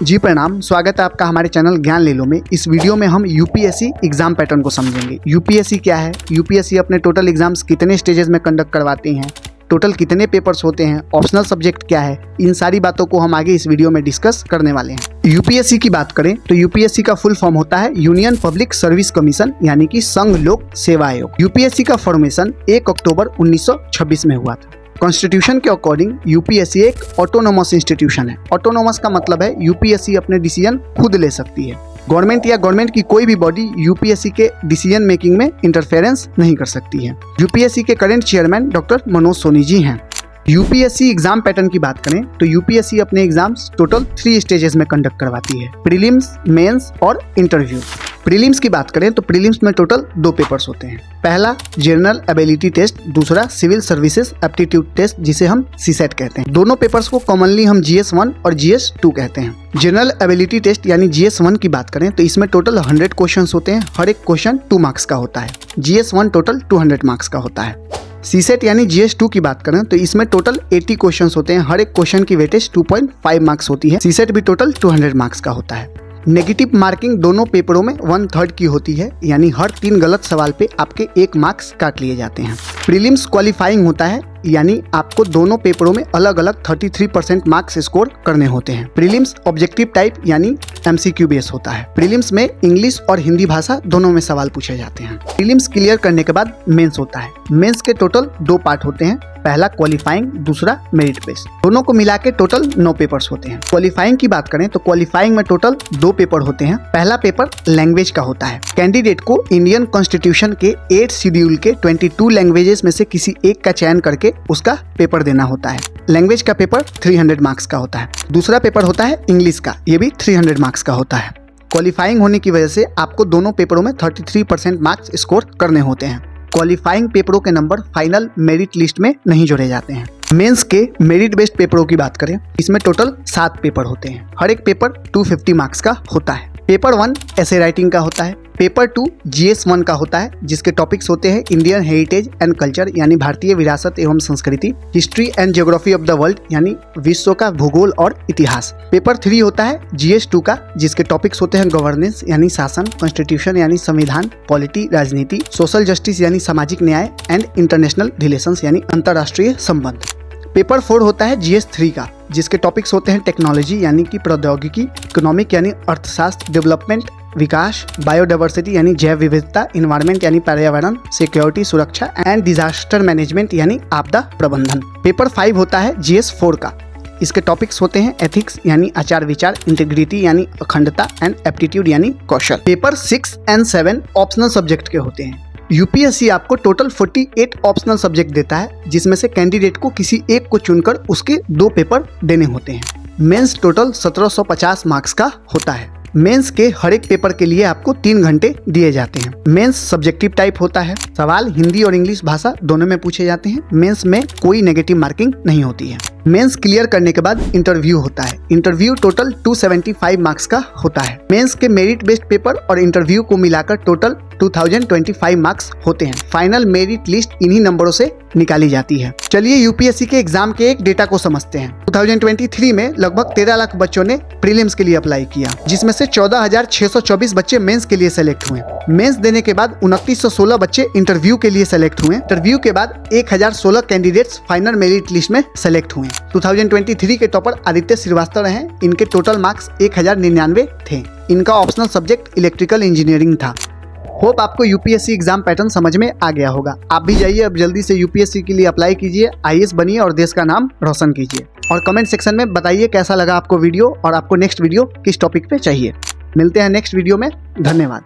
जी प्रणाम, स्वागत है आपका हमारे चैनल ज्ञान ले लो में। इस वीडियो में हम यूपीएससी एग्जाम पैटर्न को समझेंगे। यूपीएससी क्या है, यूपीएससी अपने टोटल एग्जाम्स कितने स्टेजेस में कंडक्ट करवाती हैं, टोटल कितने पेपर्स होते हैं, ऑप्शनल सब्जेक्ट क्या है, इन सारी बातों को हम आगे इस वीडियो में डिस्कस करने वाले हैं। यूपीएससी की बात करें तो यूपीएससी का फुल फॉर्म होता है यूनियन पब्लिक सर्विस कमीशन, यानी कि संघ लोक सेवा आयोग। यूपीएससी का फॉर्मेशन 1 अक्टूबर 1926 में हुआ था। कॉन्स्टिट्यूशन के अकॉर्डिंग यूपीएससी एक ऑटोनोमस इंस्टीट्यूशन है। ऑटोनोमस का मतलब है यूपीएससी अपने डिसीजन खुद ले सकती है। गवर्नमेंट या गवर्नमेंट की कोई भी बॉडी यूपीएससी के डिसीजन मेकिंग में इंटरफेरेंस नहीं कर सकती है। यूपीएससी के current chairman doctor Manoj Soni ji हैं। यूपीएससी एग्जाम पैटर्न की बात करें तो यूपीएससी अपने एग्जाम्स टोटल 3 स्टेजेस में कंडक्ट करवाती है, प्रीलिम्स, मेंस और इंटरव्यू। प्रीलिम्स की बात करें तो प्रीलिम्स में टोटल 2 पेपर्स होते हैं। पहला जनरल एबिलिटी टेस्ट, दूसरा सिविल सर्विसेज एप्टीट्यूड टेस्ट, जिसे हम सीसेट कहते हैं। दोनों पेपर्स को कॉमनली हम जीएस 1 और जीएस 2 कहते हैं। जनरल एबिलिटी टेस्ट यानी जीएस 1 की बात करें तो इसमें टोटल 100 क्वेश्चंस होते हैं। हर एक क्वेश्चन 2 मार्क्स का होता है। जीएस 1 टोटल 200 मार्क्स का होता है। सीसेट यानी जीएस 2 की बात करें तो इसमें टोटल 80 क्वेश्चंस होते हैं। हर एक क्वेश्चन की वेटेज 2.5 मार्क्स होती है। सीसेट भी टोटल 200 मार्क्स का होता है। नेगेटिव मार्किंग दोनों पेपरों में 1/3 की होती है, यानी हर 3 गलत सवाल पे आपके 1 मार्क्स काट लिए जाते हैं। प्रीलिम्स क्वालिफाइंग होता है, यानी आपको दोनों पेपरों में अलग अलग 33% मार्क्स स्कोर करने होते हैं। प्रीलिम्स ऑब्जेक्टिव टाइप यानी एमसीक्यू बेस होता है। प्रीलिम्स में इंग्लिश और हिंदी भाषा दोनों में सवाल पूछे जाते हैं। प्रीलिम्स क्लियर करने के बाद मेंस होता है। मेंस के टोटल 2 पार्ट होते हैं, पहला क्वालिफाइंग, दूसरा मेरिट बेस्ड। दोनों को मिला के टोटल 9 पेपर्स होते हैं। क्वालिफाइंग की बात करें तो क्वालिफाइंग में टोटल 2 पेपर होते हैं। पहला पेपर लैंग्वेज का होता है। कैंडिडेट को इंडियन कॉन्स्टिट्यूशन के 8 शेड्यूल के 22 लैंग्वेजेस में से किसी एक का चयन करके उसका पेपर देना होता है। लैंग्वेज का पेपर 300 मार्क्स का होता है। दूसरा पेपर होता है इंग्लिश का, ये भी 300 मार्क्स का होता है। क्वालिफाइंग होने की वजह से आपको दोनों पेपरों में 33% मार्क्स स्कोर करने होते हैं। क्वालिफाइंग पेपरों के नंबर फाइनल मेरिट लिस्ट में नहीं जोड़े जाते हैं। मेंस के मेरिट बेस्ड पेपरों की बात करें, इसमें टोटल 7 पेपर होते हैं। हर एक पेपर 250 मार्क्स का होता है। पेपर 1 ऐसे राइटिंग का होता है। पेपर 2 जीएस 1 का होता है, जिसके टॉपिक्स होते हैं इंडियन हेरिटेज एंड कल्चर, यानी भारतीय विरासत एवं संस्कृति, history and geography of the world, यानी विश्व का भूगोल और इतिहास। पेपर 3 होता है जीएस 2 का, जिसके टॉपिक्स होते हैं गवर्नेंस यानी शासन, कॉन्स्टिट्यूशन यानी संविधान, पॉलिटी राजनीति, सोशल जस्टिस यानी सामाजिक न्याय एंड इंटरनेशनल रिलेशंस यानी अंतर्राष्ट्रीय संबंध। पेपर 4 होता है जीएस 3 का, जिसके टॉपिक्स होते हैं टेक्नोलॉजी यानी कि प्रौद्योगिकी, इकोनॉमिक यानी अर्थशास्त्र, डेवलपमेंट विकास, बायोडाइवर्सिटी यानी जैव विविधता, इन्वायरमेंट यानी पर्यावरण, सिक्योरिटी सुरक्षा एंड डिजास्टर मैनेजमेंट यानी आपदा प्रबंधन। पेपर 5 होता है जीएस 4 का। इसके टॉपिक्स होते हैं एथिक्स यानी आचार विचार, इंटीग्रिटी यानी अखंडता एंड एप्टीट्यूड यानी कौशल। पेपर 6 और 7 ऑप्शनल सब्जेक्ट के होते हैं। यूपीएससी आपको टोटल 48 ऑप्शनल सब्जेक्ट देता है, जिसमें से कैंडिडेट को किसी एक को चुनकर उसके 2 पेपर देने होते हैं। मेंस टोटल 1750 मार्क्स का होता है। मेंस के हर एक पेपर के लिए आपको 3 घंटे दिए जाते हैं। मेंस सब्जेक्टिव टाइप होता है। सवाल हिंदी और इंग्लिश भाषा दोनों में पूछे जाते हैं। मेंस में कोई नेगेटिव मार्किंग नहीं होती है। मेंस क्लियर करने के बाद इंटरव्यू होता है। इंटरव्यू टोटल 275 मार्क्स का होता है। मेंस के मेरिट बेस्ड पेपर और इंटरव्यू को मिलाकर टोटल 2025 मार्क्स होते हैं। फाइनल मेरिट लिस्ट इन्हीं नंबरों से निकाली जाती है। चलिए यूपीएससी के एग्जाम के एक डेटा को समझते हैं। 2023 में लगभग 13 लाख बच्चों ने प्रीलिम्स के लिए अप्लाई किया, जिसमें से 14,624 बच्चे मेंस के लिए सेलेक्ट हुए। मेंस देने के बाद 2916 बच्चे इंटरव्यू के लिए सेलेक्ट हुए। इंटरव्यू के बाद 1016 कैंडिडेट्स फाइनल मेरिट लिस्ट में सेलेक्ट हुए। 2023 के टॉपर आदित्य श्रीवास्तव रहे। इनके टोटल मार्क्स 1099 थे। इनका ऑप्शनल सब्जेक्ट इलेक्ट्रिकल इंजीनियरिंग था। होप आपको यूपीएससी एग्जाम पैटर्न समझ में आ गया होगा। आप भी जाइए अब जल्दी से यूपीएससी के लिए अप्लाई कीजिए, आईएएस बनिए और देश का नाम रोशन कीजिए। और कमेंट सेक्शन में बताइए कैसा लगा आपको वीडियो और आपको नेक्स्ट वीडियो किस टॉपिक पे चाहिए। मिलते हैं नेक्स्ट वीडियो में। धन्यवाद।